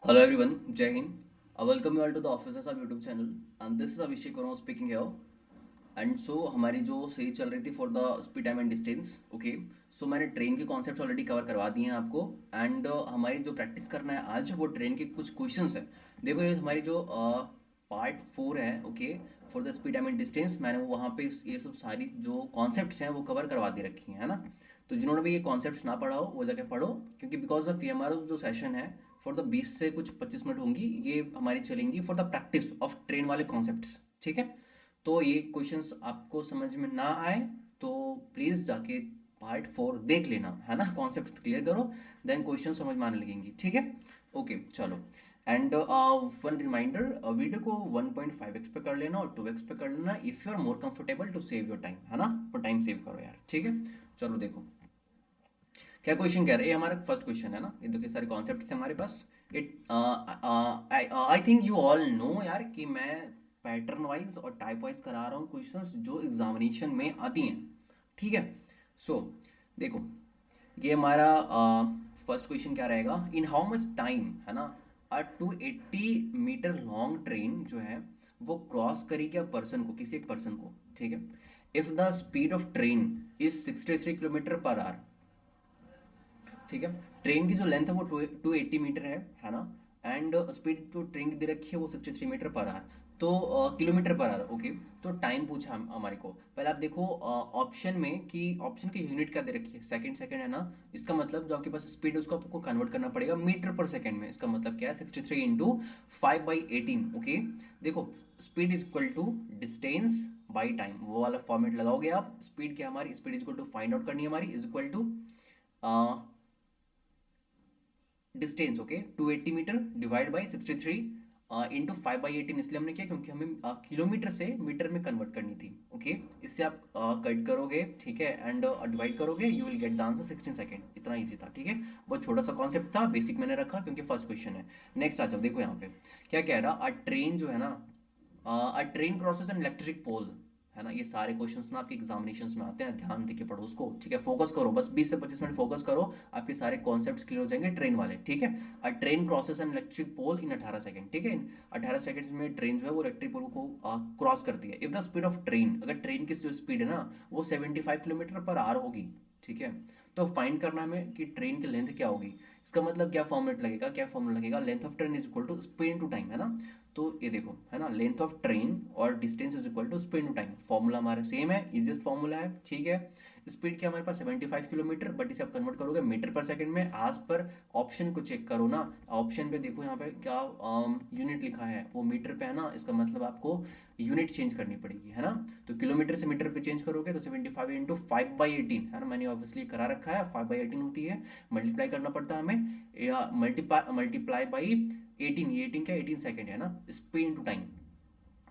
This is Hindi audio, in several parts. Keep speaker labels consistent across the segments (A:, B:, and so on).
A: Hello everyone, Jai Hind. I welcome you all to the Officers of YouTube channel and this is Abhishek Kurma speaking here. And so हमारी जो सीरीज चल रही थी for the speed time and distance okay. So मैंने ट्रेन के कॉन्सेप्ट ऑलरेडी कवर करवा दिए हैं आपको एंड हमारी जो प्रैक्टिस करना है आज वो ट्रेन के कुछ क्वेश्चंस है। देखो ये हमारी जो पार्ट 4 है okay for the speed time and distance. मैंने वो वहाँ पे ये सब सारी जो कॉन्सेप्ट्स हैं वो कवर करवा दे रखी हैं है ना। तो जिन्होंने भी ये कॉन्सेप्ट्स ना पढ़ा हो वो जाके पढ़ो क्योंकि बिकॉज ऑफ ये हमारा जो सेशन है फॉर द 20 से कुछ 25 मिनट होंगी ये हमारी चलेंगी for the practice of train वाले कॉन्सेप्ट्स। ठीक है। तो ये क्वेश्चंस आपको समझ में ना आए तो प्लीज जाके पार्ट 4 देख लेना है ना, कॉन्सेप्ट क्लियर करो देन क्वेश्चन समझ में आने लगेंगी। ठीक है ओके चलो। एंड वन रिमाइंडर, वीडियो को 1.5x पे कर लेना और 2x पे कर लेना if you are more comfortable to save your time है ना। तो टाइम सेव करो यार। ठीक है चलो देखो क्या क्वेश्चन कह रहे हैं। ये हमारा फर्स्ट क्वेश्चन है ना, ये देखिए सारे कॉन्सेप्ट है हमारे पास। It I think you all know यार कि मैं पैटर्न वाइज और टाइप वाइज करा रहा हूँ क्वेश्चंस जो एग्जामिनेशन में आती हैं। ठीक है सो देखो ये हमारा फर्स्ट क्वेश्चन क्या रहेगा, इन हाउ मच टाइम है ना अ 280 मीटर लॉन्ग ट्रेन जो है वो क्रॉस करेगी अ पर्सन को, किसी एक पर्सन को। ठीक है if the speed of train is 63 kilometre per hour. ठीक है ट्रेन की जो लेंथ है वो 280 मीटर है ना। एंड स्पीड जो ट्रेन की दे रखी है वो 63 मीटर पर आवर। तो किलोमीटर पर आवर ओके। तो टाइम पूछा हमारे को। पहले आप देखो ऑप्शन में कि ऑप्शन की यूनिट क्या दे रखी है, सेकंड सेकंड है ना। इसका मतलब जो आपके पास स्पीड है उसको आपको कन्वर्ट करना पड़ेगा मीटर पर सेकंड में। इसका मतलब क्या है 63 इंटू 5/18 ओके। देखो speed is equal to distance by time, वो वाला फॉर्मेट लगाओगे आप। स्पीड क्या हमारी, speed is equal to find out करनी है हमारी, is equal to distance okay 280 meter divide by 63 into 5/18। इसलिए हमने किया क्योंकि हमें किलोमीटर से मीटर में कन्वर्ट करनी थी ओके। इससे आप कट करोगे ठीक है एंड डिवाइड करोगे you will get the answer 16 second. इतना ईजी था। ठीक है बहुत छोटा सा कॉन्सेप्ट था, बेसिक मैंने रखा क्योंकि फर्स्ट क्वेश्चन है। नेक्स्ट आ जाओ देखो यहाँ पे क्या कह रहा, अ ट्रेन जो है ना, a train crosses an electric pole है ना। ये सारे क्वेश्चंस ना आपके एग्जामिनेशंस में आते हैं, ध्यान देके पढ़ो उसको। ठीक है फोकस करो बस 20 से 25 मिनट फोकस करो, आपके सारे कॉन्सेप्ट्स क्लियर हो जाएंगे ट्रेन वाले। ठीक है a train crosses an electric pole in 18 second. ठीक है 18 सेकंड्स में ट्रेन जो है वो इलेक्ट्रिक पोल को क्रॉस करती है। If the speed of train, अगर ट्रेन की जो स्पीड है ना वो 75 किलोमीटर पर आवर होगी। ठीक है तो फाइंड करना हमें कि ट्रेन की लेंथ क्या होगी। इसका मतलब क्या फॉर्मेट लगेगा, क्या फॉर्मूला लगेगा, length of train is equal to speed to time है ना। तो ये देखो है ना लेंथ ऑफ ट्रेन और distance is equal to speed to time, formula हमारा सेम है, इजीएस्ट फॉर्मूला है। ठीक है स्पीड क्या हमारे पास 75 किलोमीटर, बट इसे आप कन्वर्ट करोगे मीटर पर सेकंड में। आज पर ऑप्शन को चेक करो ना, ऑप्शन पे देखो यहाँ पे क्या यूनिट लिखा है वो मीटर पे है ना। इसका मतलब आपको यूनिट चेंज करनी पड़ेगी है ना। तो किलोमीटर से मीटर पे चेंज करोगे तो 75 इंटू 5/18 है ना। मैंने ऑब्वियसली करा रखा है 5/18 होती है, मल्टीप्लाई करना पड़ता है हमें, या मल्टीप्लाई बाई 18, ये 18 क्या 18 सेकेंड है ना। स्पीड इनटू टाइम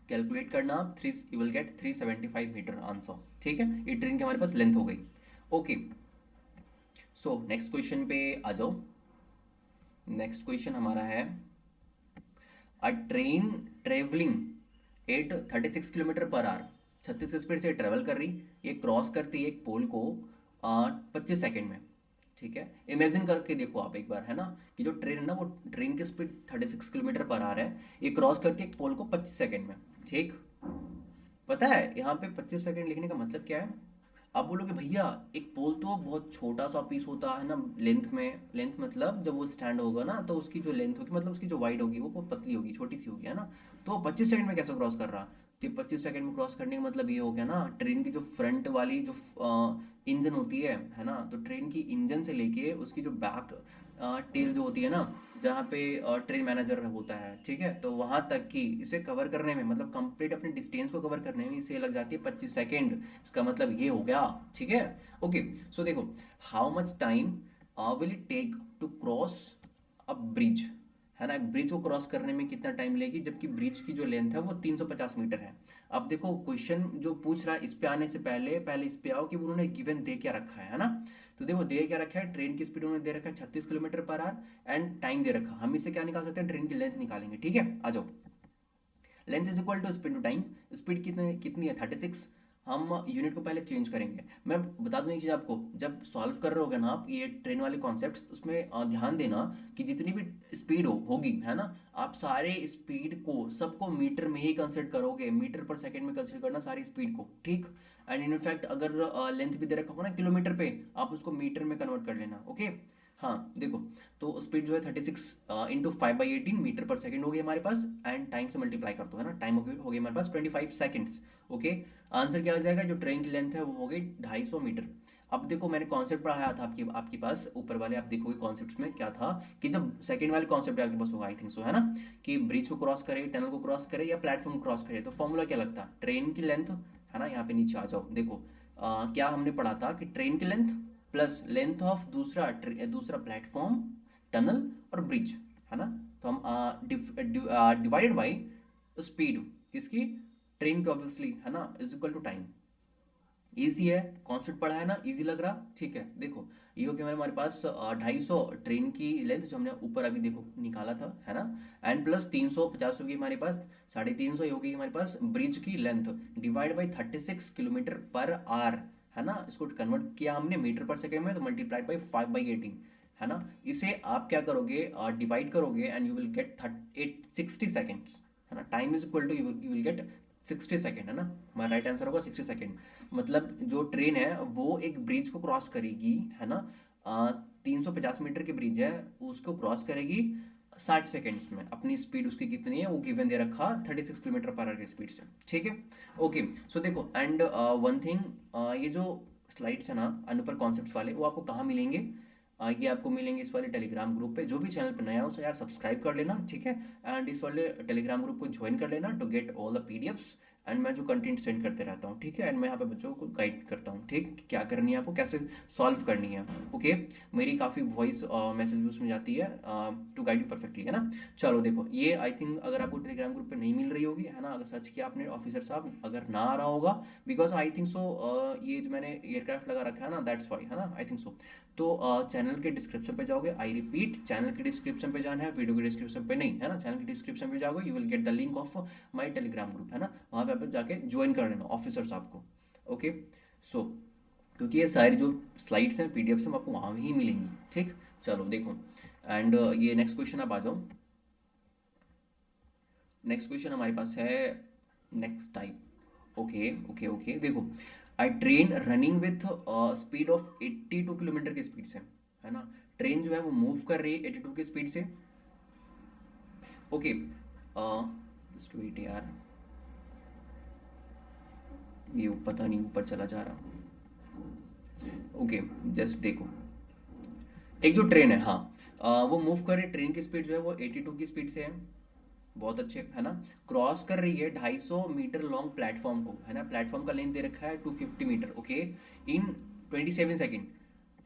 A: कैलकुलेट करना आप, 3 you will get 375 meter answer. ठीक है ये ट्रेन की हमारे पास लेंथ हो गई ओके। सो नेक्स्ट क्वेश्चन पे आ जाओ। नेक्स्ट क्वेश्चन हमारा है, a train travelling at 36 kilometre per hour, 36 की स्पीड से ट्रेवल कर रही, ये क्रॉस करती है एक पोल को 25 सेकेंड में। ठीक है इमेजिन करके देखो आप एक बार है ना कि जो ट्रेन है ना वो ट्रेन की स्पीड 36 किलोमीटर पर आवर है, ये क्रॉस करती है एक पोल को 25 सेकेंड में। ठीक पता है यहाँ पे 25 सेकेंड लिखने का मतलब क्या है। आप बोलोगे भैया एक पोल तो बहुत छोटा सा पीस होता है ना लेंथ में, लेंथ मतलब जब वो स्टैंड होगा ना तो उसकी जो लेंथ होगी मतलब उसकी जो वाइड होगी वो बहुत पतली होगी, छोटी सी होगी है ना। तो 25 सेकंड में कैसे क्रॉस कर रहा, तो 25 सेकंड में क्रॉस करने का मतलब ये हो गया ना ट्रेन की जो फ्रंट वाली जो इंजन होती है ना, तो ट्रेन की इंजन से लेके उसकी जो बैक टेल जो होती है ना, जहाँ पे ट्रेन मैनेजर होता है ठीक है, तो वहां तक की इसे कवर करने में मतलब कंप्लीट अपने डिस्टेंस को कवर करने में इसे लग जाती है 25 सेकेंड। इसका मतलब ये हो गया। ठीक है ओके। सो देखो how much time will it take to cross a bridge है ना। ब्रिज को क्रॉस करने में कितना टाइम लेगी जबकि ब्रिज की जो लेंथ है वो 350 मीटर है। अब देखो क्वेश्चन जो पूछ रहा है इस पे आने से पहले पहले इस पे आओ कि उन्होंने गिवन दे क्या रखा है ना। तो देखो दे क्या रखा है, ट्रेन की स्पीड उन्होंने दे रखा है 36 kilometre per hour and time दे रखा। हम इसे क्या निकाल सकते हैं, ट्रेन की लेंथ निकालेंगे। ठीक है आ जाओ, length is equal to speed to time. Speed कितनी कितनी है 36, हम यूनिट को पहले चेंज करेंगे। मैं बता दूं एक चीज़ आपको, जब सॉल्व कर रहे होगे ना आप ये ट्रेन वाले कॉन्सेप्ट्स, उसमें ध्यान देना कि जितनी भी स्पीड होगी, है ना, आप सारे स्पीड को सबको मीटर में ही कंसिडर करोगे, मीटर पर सेकंड में कंसिडर करना सारी स्पीड को, ठीक। एंड इनफैक्ट अगर लेंथ भी दे रखा होगा ना किलोमीटर पे, आप उसको मीटर में कन्वर्ट कर लेना, ओके। हाँ देखो, तो स्पीड जो है 36 इंटू 5/18 मीटर पर सेकंड हो गई हमारे पास, एंड टाइम से मल्टीप्लाई कर दो, है ना, टाइम हो गई हमारे पास 25 सेकेंड्स, ओके। आंसर क्या आ जाएगा, जो ट्रेन की लेंथ है वो हो गई 250 मीटर। अब देखो मैंने कॉन्सेप्ट पढ़ाया था आपकी आपके पास ऊपर वाले, आप देखोगे कॉन्सेप्ट में क्या था, कि जब सेकंड वाले कॉन्सेप्ट आपके पास होगा, आई थिंक सो, है ना, कि ब्रिज को क्रॉस करे, टनल को क्रॉस करे या प्लेटफॉर्म को क्रॉस करे, तो फॉर्मूला क्या लगता है, ट्रेन की लेंथ, है ना, यहाँ पे नीचे आ जाओ, देखो क्या हमने पढ़ा था कि ट्रेन की लेंथ प्लस लेंथ ऑफ दूसरा प्लेटफॉर्म, टनल और ब्रिज, है ना। तो हम डिवाइडेड बाई स्पीड किसकी, ट्रेन की ऑब्वियसली, है ना, is equal to time. Easy है, कॉन्सेप्ट पढ़ा है ना, इजी लग रहा, ठीक है। देखो ये हो गया हमारे पास 250 ट्रेन की लेंथ जो हमने ऊपर अभी देखो निकाला था, है ना, एंड प्लस 350 होगी हमारे पास, 350 ये होगी हमारे पास ब्रिज की length, divide by 36 kilometre per hour, है ना। इसको कन्वर्ट किया हमने मीटर पर सेकेंड में, तो मल्टीप्लाइड बाई 5/18, है ना। इसे आप क्या करोगे, डिवाइड करोगे and you will get 60 seconds, है ना। Time is equal to you will get 60 second, है ना। हमारा राइट आंसर होगा 60 सेकेंड। मतलब जो ट्रेन है वो एक ब्रिज को क्रॉस करेगी, है ना, 350 मीटर की ब्रिज है, उसको क्रॉस करेगी 60 सेकेंड्स में। अपनी स्पीड उसकी कितनी है वो गिवन दे रखा, 36 किलोमीटर पर आवर की स्पीड से, ठीक है। ओके, सो देखो एंड वन थिंग, ये जो स्लाइड्स है ना अनपर कॉन्सेप्ट्स वाले, वो आपको कहाँ मिलेंगे, ये आपको मिलेंगे इस वाले टेलीग्राम ग्रुप पे। जो भी चैनल पे नया हो सो यार सब्सक्राइब कर लेना, ठीक है। एंड इस वाले टेलीग्राम ग्रुप को ज्वाइन कर लेना to get all the PDFs, and मैं जो कंटेंट सेंड करते रहता हूँ, ठीक है। एंड मैं यहाँ पे बच्चों को गाइड करता हूँ, ठीक, कि क्या करनी है आपको, कैसे सॉल्व करनी है, ओके। मेरी काफ़ी वॉइस मैसेज भी उसमें जाती है टू गाइड यू परफेक्टली, है ना। चलो देखो ये आई थिंक अगर आपको टेलीग्राम ग्रुप पे नहीं मिल रही होगी, है ना, अगर सर्च किया आपने ऑफिसर साहब, अगर ना आ रहा होगा, बिकॉज आई थिंक सो ये जो मैंने एयरक्राफ्ट लगा रखा है ना, दैट्स वाई, है ना, आई थिंक सो। तो चैनल के डिस्क्रिप्शन पे जाओगे, आई रिपीट चैनल के डिस्क्रिप्शन पे जाना है, वीडियो के डिस्क्रिप्शन पे नहीं, है ना। चैनल के डिस्क्रिप्शन पे जाओगे, you will get the link of my Telegram group, है ना। वहाँ पे आप जाके ज्वाइन कर लेना ऑफिसर साहब को, ओके। सो क्योंकि ये सारी जो स्लाइड्स हैं पीडीएफ से आपको वहाँ ही मिलेंगी, ठीक। चलो देखो एंड ये नेक्स्ट क्वेश्चन आप आ जाओ। नेक्स्ट क्वेश्चन हमारे पास है next type, okay okay okay, देखो I train running with speed of 82 kilometre की स्पीड से, है ना। ट्रेन जो है वो मूव कर रही है 82 की स्पीड से, ओके। जस्ट वेट यार, ये पता नहीं ऊपर चला जा रहा, ओके। जस्ट देखो एक जो ट्रेन है, हाँ, वो मूव कर रही है, ट्रेन की स्पीड जो है वो 82 की स्पीड से है, बहुत अच्छे, है ना। क्रॉस कर रही है 250 मीटर लॉन्ग प्लेटफॉर्म को, है ना। प्लेटफॉर्म का लेंथ दे रखा है 250 मीटर, ओके, इन 27 सेकेंड,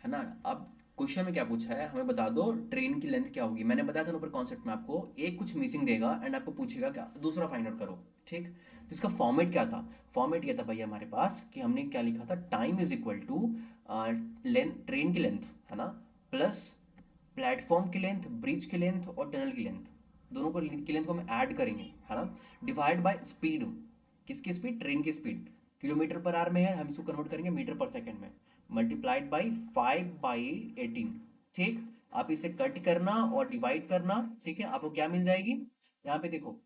A: है ना। अब क्वेश्चन में क्या पूछा है, हमें बता दो ट्रेन की लेंथ क्या होगी। मैंने बताया था ना ऊपर कॉन्सेप्ट में आपको, एक कुछ मिसिंग देगा एंड आपको पूछेगा क्या, दूसरा फाइंड आउट करो, ठीक। तो इसका फॉर्मेट क्या था, फॉर्मेट ये था भैया हमारे पास कि हमने क्या लिखा था, time is equal to length, train की लेंथ, है ना, प्लस प्लेटफॉर्म की लेंथ, ब्रिज की लेंथ और टनल की लेंथ, दोनों को की लेंथ को हम ऐड करेंगे, है ना, डिवाइड बाय स्पीड, किसकी स्पीड, ट्रेन की स्पीड, किलोमीटर पर आवर में है, हम इसको कन्वर्ट करेंगे मीटर पर सेकंड में, मल्टीप्लाइड बाई 5/18, ठीक। आप इसे कट करना और डिवाइड करना, ठीक है, आपको क्या मिल जाएगी, यहाँ पे देखो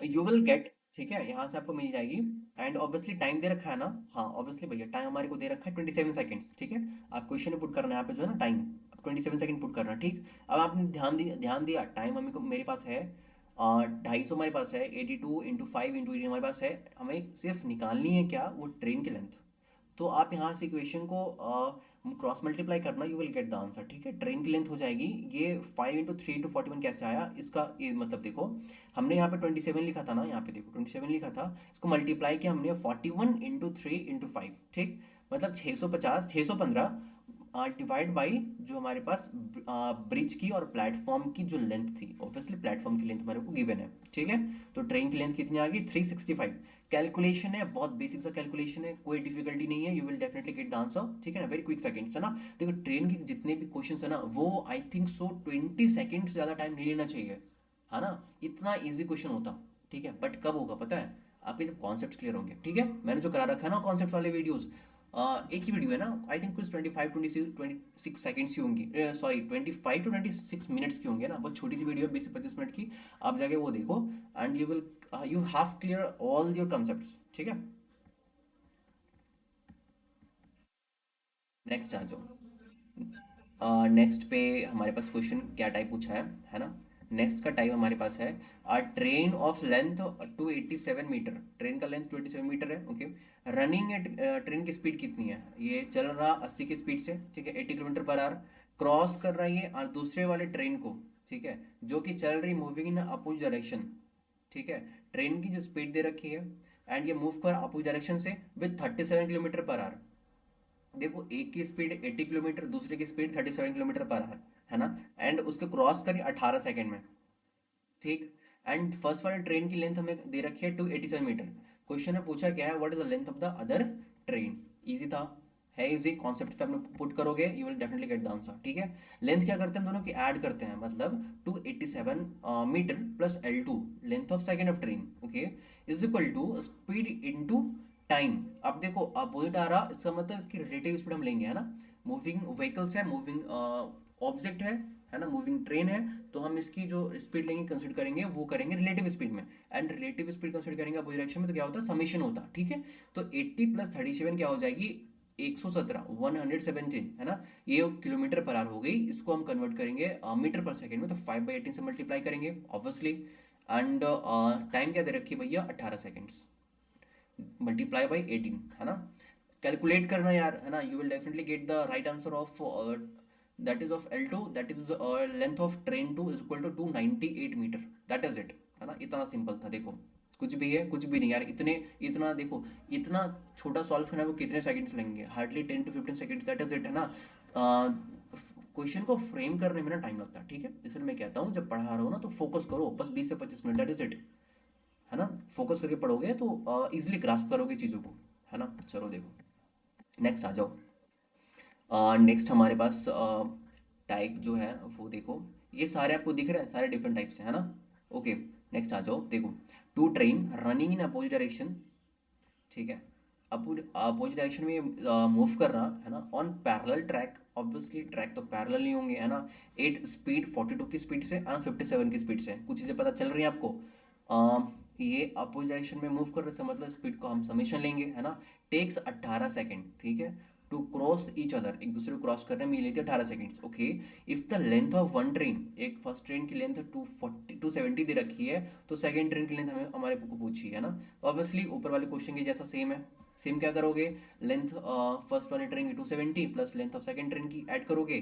A: यू विल गेट, ठीक है, यहाँ से आपको मिल जाएगी। एंड ऑब्वियसली टाइम दे रखा है ना, हाँ ऑब्वियसली भैया टाइम हमारे को दे रखा है 27 सेकेंड्स, ठीक है। आप क्वेश्चन में पुट करना है यहाँ पे जो है ना टाइम, 27 सेकेंड पुट करना, ठीक। अब आपने ध्यान दिया टाइम हमें मेरे पास है 250 हमारे पास है, 82 × 5 × 18 हमारे पास है, हमें सिर्फ निकालनी है क्या, वो ट्रेन की लेंथ। तो आप यहाँ से इक्वेशन को क्रॉस मल्टीप्लाई करना, you will get the answer, ठीक है। ट्रेन की लेंथ हो जाएगी ये 5 × 3 × 41 कैसे आया, इसका ये मतलब देखो, हमने यहाँ पे 27 लिखा था ना, यहाँ पे देखो 27 लिखा था, इसको मल्टीप्लाई किया हमने 41 × 3 × 5, ठीक। मतलब 650 615 डिवाइड बाई जो हमारे पास ब्रिज की और प्लेटफॉर्म की जो लेंथ थी, ऑब्वियसली प्लेटफॉर्म की लेंथ हमारे को गिवन है, ठीक है। तो ट्रेन की लेंथ कितनी आ गई, 365। कैलकुलेशन है, बहुत बेसिक सा कैलकुलेशन है, कोई डिफिकल्टी नहीं है, you will definitely get the answer, ठीक है ना, वेरी क्विक सेकंड्स, है ना। देखो ट्रेन के जितने भी क्वेश्चंस है ना, वो आई थिंक सो 20 सेकंड से ज़्यादा टाइम नहीं लेना चाहिए, है ना, इतना इजी क्वेश्चन होता, ठीक है। बट कब होगा पता है, आपके जब कॉन्सेप्ट क्लियर होंगे, ठीक है। मैंने जो करा रखा है ना कॉन्सेप्ट वाले वीडियोस, एक ही वीडियो है ना, आई थिंक कुछ 25-26 सेकेंड्स की होंगी, सॉरी 25 to 26 मिनट्स की होंगी ना, बहुत छोटी सी वीडियो है, 20 से 25 मिनट की। आप जाके वो देखो and you have clear all your concepts, ठीक है। नेक्स्ट आ जाओ। नेक्स्ट पे हमारे पास क्वेश्चन क्या टाइप पूछा है ना। नेक्स्ट का टाइप हमारे पास है train of length 287 meter, train का लेंथ 287 मीटर है, ओके। रनिंग एट, ट्रेन की स्पीड कितनी है, ये चल रहा 80 की स्पीड से, ठीक है, 80 किलोमीटर पर आवर। क्रॉस कर रहा है ये दूसरे वाले ट्रेन को, ठीक है, जो कि चल रही मूविंग इन अपोजिट डायरेक्शन, ठीक है। ट्रेन की जो स्पीड दे रखी है एंड ये मूव कर अपोजिट डायरेक्शन से विद 37 किलोमीटर पर आवर। देखो एक की स्पीड 80 किलोमीटर, दूसरे की स्पीड 37 किलोमीटर पर आवर, है ना। एंड उसको क्रॉस करी 18 सेकेंड में, ठीक। एंड फर्स्ट वाले ट्रेन की लेंथ हमें दे रखी है 287 मीटर। क्वेश्चन में पूछा क्या है, what is the length of the other train. Easy था, है इजी, कॉन्सेप्ट पे आप पुट करोगे you will definitely get the answer, ठीक है। लेंथ क्या करते हैं, हम दोनों की ऐड करते हैं, मतलब 287 meter plus L2, length of second of train, okay, is equal to speed into time. अब देखो अपोजिट आ रहा, इसका मतलब इसकी रिलेटिव स्पीड हम लेंगे, है ना। मूविंग व्हीकल्स है, मूविंग ऑब्जेक्ट है ना, मूविंग ट्रेन है, तो हम इसकी जो स्पीड लेंगे कंसिडर करेंगे वो करेंगे रिलेटिव स्पीड में। एंड रिलेटिव स्पीड कंसिडर करेंगे अपोजिट डायरेक्शन में, तो क्या होता है, समेशन होता है, ठीक है। तो 80 प्लस 37 क्या हो जाएगी, 117, 117, है ना। ये किलोमीटर पर आवर हो गई, इसको हम कन्वर्ट करेंगे मीटर पर सेकेंड में, तो 5/18 से मल्टीप्लाई करेंगे ऑब्वियसली। एंड टाइम क्या दे रखी है भैया, 18 सेकेंड्स, मल्टीप्लाई बाई 18, है ना। कैलकुलेट करना यार, है ना, you will definitely get the right answer of that is of L2, that is length of train 2 is equal to 298 meter, that is it, है ना। इतना सिंपल था, देखो कुछ भी है कुछ भी नहीं यार, इतने इतना देखो, इतना छोटा सॉल्व करना है वो कितने सेकंड्स लेंगे, hardly 10 to 15 seconds, that is it, है ना। क्वेश्चन को फ्रेम करने में ना टाइम लगता है, ठीक है, इसलिए मैं कहता हूँ जब पढ़ा रहा हो ना तो फोकस करो, बस 20 से 25 मिनट, दैट इज इट, है ना। फोकस करके पढ़ोगे तो इजिली ग्रास्प करोगे चीज़ों को, है ना। चलो देखो नेक्स्ट आ जाओ। नेक्स्ट हमारे पास टाइप जो है वो देखो, ये सारे आपको दिख रहे हैं, सारे डिफरेंट टाइप से, है ना। ओके, नेक्स्ट आ जाओ, देखो two train running in opposite direction, ठीक है, अपोजिट डायरेक्शन में मूव कर रहा है ना, on parallel track, obviously track तो पैरेलल नहीं होंगे, है ना। एट स्पीड 42 की स्पीड से एंड 57 की स्पीड से, कुछ चीज़ें पता चल रही हैं आपको। ये अपोजिट डायरेक्शन में मूव कर रहे हैं, मतलब स्पीड को हम समेशन लेंगे, है ना। टेक्स 18 सेकेंड, ठीक है, टू क्रॉस ईच अदर, एक दूसरे को क्रॉस करने में ये लेती है 18 seconds, okay. If the length of one train, एक फर्स्ट ट्रेन की लेंथ 270 दे रखी है, तो सेकंड ट्रेन की लेंथ हमें हमारे को पूछी है ना। ऑब्वियसली ऊपर वाले क्वेश्चन के जैसा सेम है, सेम क्या करोगे, लेंथ फर्स्ट वाले ट्रेन की 270 plus length of second train की ऐड करोगे,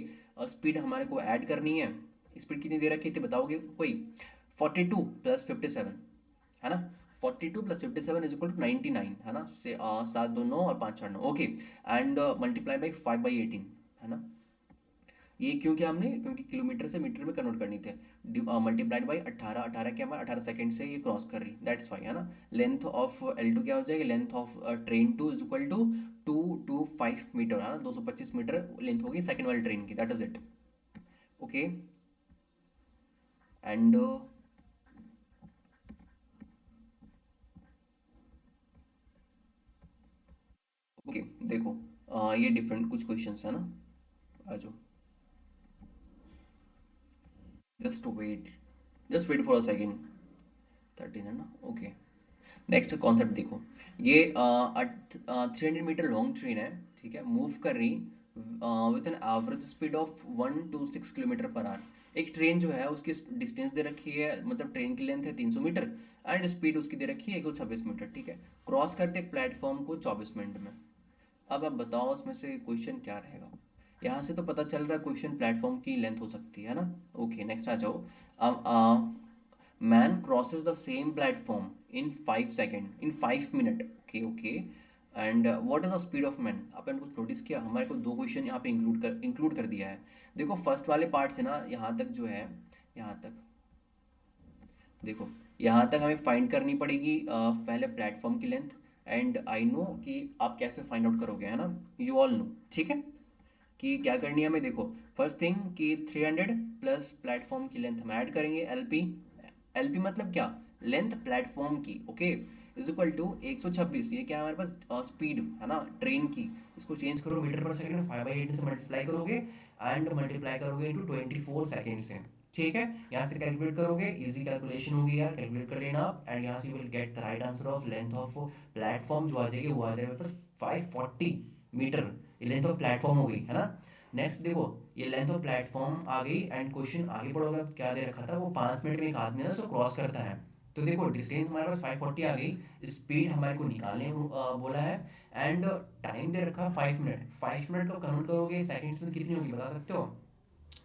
A: स्पीड हमारे को ऐड करनी है, स्पीड कितनी दे रखी थी बताओगे कोई, 42 प्लस 57, है ना। 42 प्लस 57 इज इक्वल टू 99, है ना, से 7 2 9 और 5 4 9, ओके। एंड मल्टीप्लाई बाई 5/18, है ना। ये क्यों किया हमने, क्योंकि किलोमीटर से मीटर में कन्वर्ट करनी थे, मल्टीप्लाइड बाई 18, 18 क्या हमारा 18 सेकेंड से ये क्रॉस कर रही, दैट्स वाई, है ना। लेंथ ऑफ L2 क्या हो जाएगी, length of train 2 is equal to 225 meter, है ना, 225 मीटर लेंथ होगी सेकेंड वाली ट्रेन की, that is it, okay. And okay देखो ये डिफरेंट कुछ क्वेश्चंस है ना, आ जाओ, just wait, just wait for a second, 13 है ना, ओके। नेक्स्ट कॉन्सेप्ट देखो, ये 300 मीटर लॉन्ग ट्रेन है, ठीक है, मूव कर रही with an average speed of 126 kilometre per hour. एक ट्रेन जो है उसकी डिस्टेंस दे रखी है, मतलब ट्रेन की लेंथ है 300 मीटर एंड स्पीड उसकी दे रखी है 126 मीटर, ठीक है। क्रॉस करते एक प्लेटफॉर्म को 24 मिनट में। अब आप बताओ उसमें से क्वेश्चन क्या रहेगा। यहाँ से तो पता चल रहा है क्वेश्चन प्लेटफॉर्म की लेंथ हो सकती है ना। ओके नेक्स्ट आ जाओ। Man crosses the same platform in 5 second, in 5 minute, okay okay. And what is the speed of man, आपने कुछ नोटिस किया, हमारे को दो क्वेश्चन यहाँ पे इंक्लूड कर दिया है। देखो फर्स्ट वाले पार्ट से ना यहाँ तक जो है, यहाँ तक देखो, यहाँ तक हमें फाइंड करनी पड़ेगी पहले प्लेटफॉर्म की लेंथ। एंड आई नो कि आप कैसे फाइंड आउट करोगे, है ना, यू ऑल नो, ठीक है, कि क्या करनी है हमें। देखो फर्स्ट थिंग कि 300 प्लस प्लेटफॉर्म की लेंथ हम ऐड करेंगे, एल पी। एल पी मतलब क्या, लेंथ प्लेटफॉर्म की, ओके। इज इक्वल टू 126, ये क्या है हमारे पास स्पीड है ना ट्रेन की, इसको चेंज करो मीटर पर सेकंड, 5/8 से मल्टीप्लाई करोगे एंड मल्टीप्लाई करोगे इनटू 24 सेकेंड से, ठीक है। यहाँ से कैलकुलेट करोगे, इजी कैलकुलेशन होगी यार, कैलकुलेट कर लेना आप, एंड यहाँ से you will get the right answer of length of platform जो आ जाएगी वो आ जाएगा मेरे पास 540 मीटर, ये लेंथ ऑफ प्लेटफॉर्म हो गई है ना। नेक्स्ट देखो, ये लेंथ ऑफ प्लेटफॉर्म आ गई एंड क्वेश्चन आगे पढ़ोगे, अब क्या दे रखा था, वो 5 मिनट में एक आदमी ना उसको क्रॉस करता है। तो देखो डिस्टेंस हमारे पास 540 आ गई, स्पीड हमारे को निकालने बोला है, एंड टाइम दे रखा 5 मिनट, 5 मिनट को कन्वर्ट करोगे सेकंड्स में कितनी होगी बता सकते हो?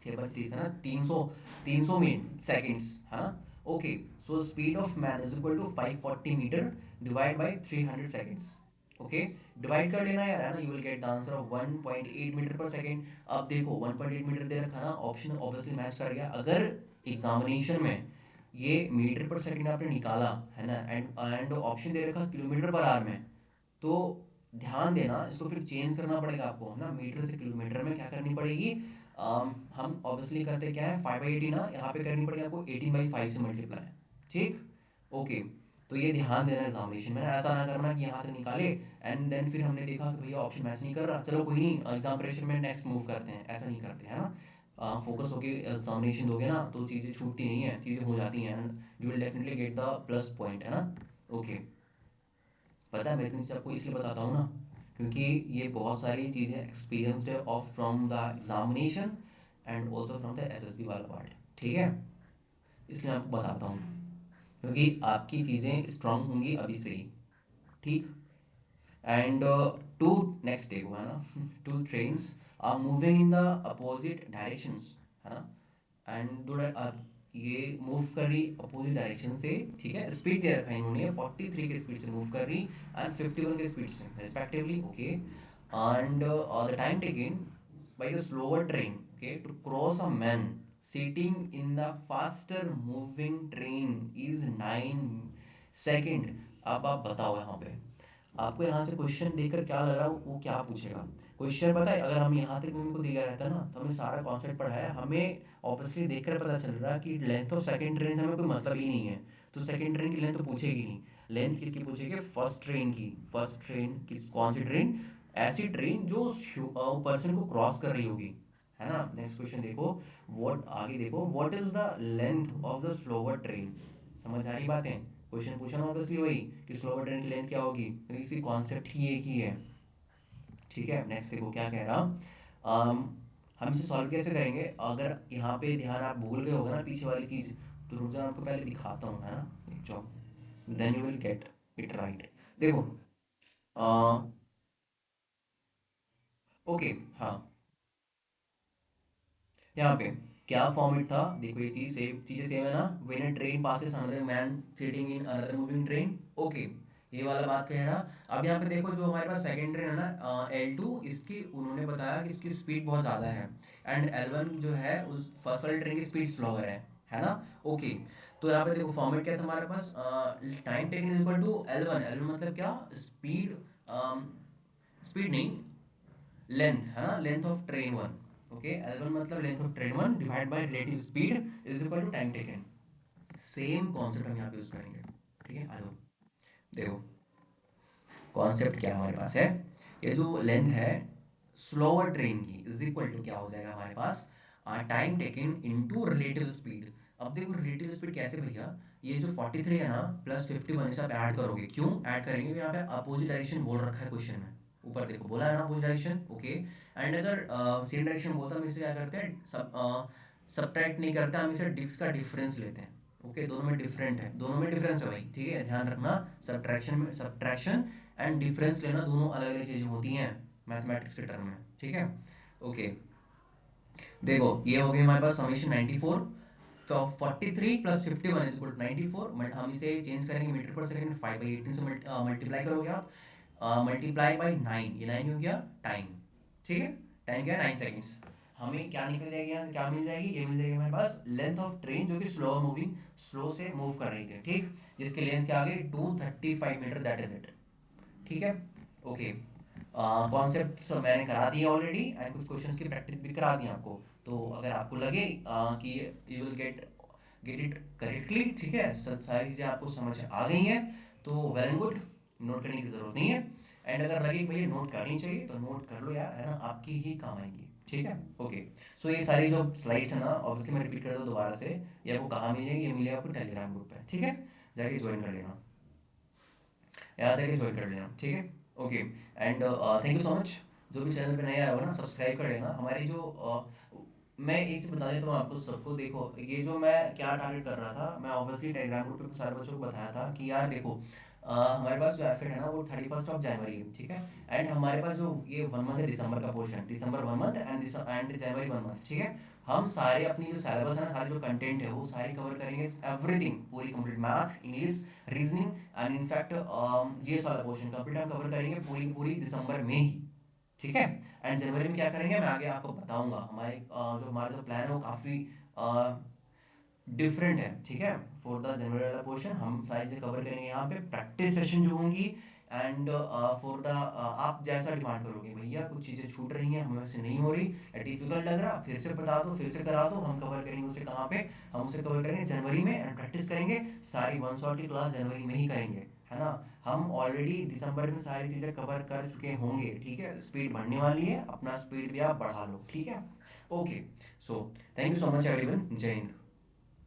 A: तेरे पास तीस है ना, 300 मिनट सेकंड्स है ना। Okay, so speed of man is equal to 540 meter divide by 300 seconds. Okay, divide कर लेना यार है ना, you will get the answer of 1.8 meter per second. अब देखो 1.8 मीटर दे रखा ना, ऑप्शन ऑब्वियसली मैच कर गया। अगर एग्जामिनेशन में ये मीटर पर सेकंड आपने निकाला है ना, एंड ऑप्शन दे रखा किलोमीटर पर आवर में, तो ध्यान देना इसको फिर चेंज करना पड़ेगा आपको है ना, मीटर से किलोमीटर में क्या करनी पड़ेगी। हम ऑब्वियसली करते क्या है 5/80 ना, यहाँ पे करनी पड़ेगी आपको 18/5 से मल्टीप्लाई, ठीक। ओके, तो ये ध्यान देना एग्जामिनेशन में ना, ऐसा ना करना कि यहाँ से निकाले एंड देन फिर हमने देखा कि भैया ऑप्शन मैच नहीं कर रहा, चलो कोई नहीं एग्जाम प्रेशर में नेक्स्ट मूव करते हैं, ऐसा नहीं करते हैं ना। फोकस होके एग्जामिनेशन दोगे ना तो चीज़ें छूटती नहीं है, चीज़ें हो जाती हैं, you will definitely get the plus point है ना। ओके, पता है मैं इतनी चीज़ आपको इसलिए बताता हूँ ना, क्योंकि ये बहुत सारी चीज़ें एक्सपीरियंस्ड है of from the examination and also from the SSB वाला पार्ट, ठीक है। इसलिए मैं आपको बताता हूँ, क्योंकि आपकी चीज़ें स्ट्रांग होंगी अभी से ही, ठीक। एंड टू नेक्स्ट देखो है ना, two trains are moving in the opposite directions है ना, एंड दो ये मूव कर रही अपोजिट डायरेक्शन से, ठीक है। स्पीड दे रखा है इन्होंने 43 की स्पीड से मूव कर रही एंड 51 की स्पीड से respectively, okay. And the time taken by the slower train, okay, to cross a man sitting in the faster moving train is 9 second. अब आप बताओ यहाँ पे, आपको यहाँ से क्वेश्चन देखकर क्या लग रहा है वो क्या पूछेगा। क्वेश्चन पता है, अगर हम यहाँ तक भी को दिया रहता ना तो हमें सारा कॉन्सेप्ट पढ़ा है, हमें ऑब्वियसली देखकर पता चल रहा है कि लेंथ ऑफ सेकंड ट्रेन से हमें कोई मतलब ही नहीं है, तो सेकंड ट्रेन की लेंथ तो पूछेगी नहीं। लेंथ किसकी पूछेगी? फर्स्ट ट्रेन की। फर्स्ट ट्रेन किस, कौन सी ट्रेन? ऐसी ट्रेन जो पर्सन को क्रॉस कर रही होगी है ना। नेक्स्ट क्वेश्चन देखो, व्हाट आगे देखो, what is the length of the slower train. समझ आ रही बातें? क्वेश्चन पूछा ना ऑब्वियसली वही कि स्लोअर ट्रेन की लेंथ क्या होगी, तो इसी कॉन्सेप्ट ही एक ही है, ठीक है। नेक्स्ट देखो क्या कह रहा, हम इसे सॉल्व कैसे करेंगे, अगर यहाँ पे ध्यान आप भूल गए होगा ना पीछे वाली चीज़, तो रुक जाओ आपको पहले दिखाता हूँ है ना, एक job, then you will get it right. देखो ओके, हाँ, यहाँ पे क्या फॉर्मेट था देखो, ये चीज सेम, चीजें सेम है ना। When a train passes another man sitting in another moving train, okay, ये वाला बात कह रहा। अब यहाँ पे देखो जो हमारे पास सेकंड ट्रेन है ना L2, इसकी उन्होंने बताया कि इसकी स्पीड बहुत ज़्यादा है, एंड L1 जो है उस फर्स्ट वाली ट्रेन की स्पीड स्लोअर है ना। ओके, तो यहाँ पे देखो फॉर्मेट क्या था हमारे पास, time taken is equal to L1 मतलब क्या, स्पीड, स्पीड नहीं, लेंथ है ना, length of train one, okay. L1 मतलब length of train one divide by relative speed is equal to time taken. Same concept हम यहाँ पे यूज करेंगे, ठीक है। आ जाओ देखो कॉन्सेप्ट क्या हमारे पास है, ये जो लेंथ है स्लोअर ट्रेन की इज इक्वल टू क्या हो जाएगा हमारे पास, time taken into relative speed. अब देखो रिलेटिव स्पीड कैसे भैया, ये जो 43 है ना प्लस 51 इसे आप ऐड करोगे, क्यों ऐड करेंगे, यहाँ पे अपोजिट डायरेक्शन बोल रखा है क्वेश्चन में, ऊपर देखो बोला है ना अपोजिट डायरेक्शन, ओके। एंड अगर सेम डायरेक्शन बोलता हम इसे क्या करते हैं, सब्ट्रैक्ट नहीं करते, हम इसे डिफ्स का डिफरेंस लेते हैं, ओके। दोनों में डिफरेंट है, दोनों में डिफरेंस है भाई, ठीक है, ध्यान रखना। सब्ट्रैक्शन में सब्ट्रैक्शन एंड डिफरेंस लेना दोनों अलग अलग चीज़ें होती हैं मैथमेटिक्स के टर्म में, ठीक है। ओके, देखो ये हो गई हमारे पास समेशन 94, तो 43 प्लस 51 इज इक्वल टू 94, हम इसे चेंज करेंगे मीटर पर सेकंड, 5/18 से मल्टीप्लाई करोगे आप, मल्टीप्लाई बाई 9, ये 9 हो गया टाइम, ठीक है। टाइम क्या है 9 सेकेंड्स। हमें क्या निकल जाएगी यहाँ से, क्या मिल जाएगी, ये मिल जाएगी हमारे पास लेंथ ऑफ ट्रेन जो कि स्लो मूविंग, स्लो से मूव कर रही थी, ठीक, जिसकी लेंथ क्या आ गई 235 मीटर, दैट इज इट, ठीक है। ओके, कॉन्सेप्ट मैंने करा दिए ऑलरेडी एंड कुछ क्वेश्चंस की प्रैक्टिस भी करा दी आपको, तो अगर आपको लगे कि you will gate get it correctly, ठीक है, सब सारी चीज़ें आपको समझ आ गई हैं, तो वेल एंड गुड, नोट करने की ज़रूरत नहीं है। एंड अगर लगे कि भैया नोट करनी चाहिए तो नोट कर लो यार, है ना, आपकी ही काम आएंगी। ठीक है, ओके। सो ये सारी जो स्लाइड्स है ना, ऑब्वियसली मैं रिपीट कर दूँ दोबारा से, ये आपको कहाँ मिलेगी, ये मिलेगा आपको टेलीग्राम ग्रुप पे, ठीक है, जाके ज्वाइन कर लेना, यहाँ जाके ज्वाइन कर लेना, ठीक है, okay. And thank you so much. जो भी चैनल पे नया आया होगा ना, सब्सक्राइब कर लेना। हमारी जो मैं एक चीज़ बता देता हूँ आपको सबको, देखो ये जो मैं क्या टारगेट कर रहा था, मैं ऑब्वियसली टेलीग्राम ग्रुप पे सारे बच्चों को बताया था कि यार देखो, हमारे पास जो एफिट है ना वो 31 जनवरी है, ठीक है। एंड हमारे पास जो ये 1 मंथ है दिसंबर का portion, December 1 month and January 1 month, ठीक है। हम सारे अपनी जो सिलेबस है ना, सारी जो कंटेंट है वो सारी कवर करेंगे, एवरीथिंग पूरी complete, math, English, reasoning and in fact GS वाला पोर्शन कंप्लीट हम कवर करेंगे पूरी की पूरी दिसंबर में ही, ठीक है। एंड जनवरी में क्या करेंगे मैं आगे आपको बताऊंगा। हमारे जो हमारा जो प्लान है वो काफ़ी डिफरेंट है, ठीक है। फॉर द जनरल वाला पोर्शन हम सारी चीज़ें कवर करेंगे यहाँ पे, प्रैक्टिस सेशन जो होंगी। एंड फॉर द आप जैसा डिमांड करोगे, भैया कुछ चीज़ें छूट रही हैं, हमें से नहीं हो रही या डिफिकल्ट लग रहा, फिर से बता दो, फिर से करा दो, हम कवर करेंगे उसे कहाँ पे, हम उसे कवर करेंगे जनवरी में। एंड प्रैक्टिस करेंगे, सारी 1 शॉट की क्लास जनवरी में ही करेंगे, है ना। हम ऑलरेडी दिसंबर में सारी चीज़ें कवर कर चुके होंगे, ठीक है। स्पीड बढ़ने वाली है, अपना स्पीड भी आप बढ़ा लो, ठीक है, okay. So thank you so much everyone, जय हिंद।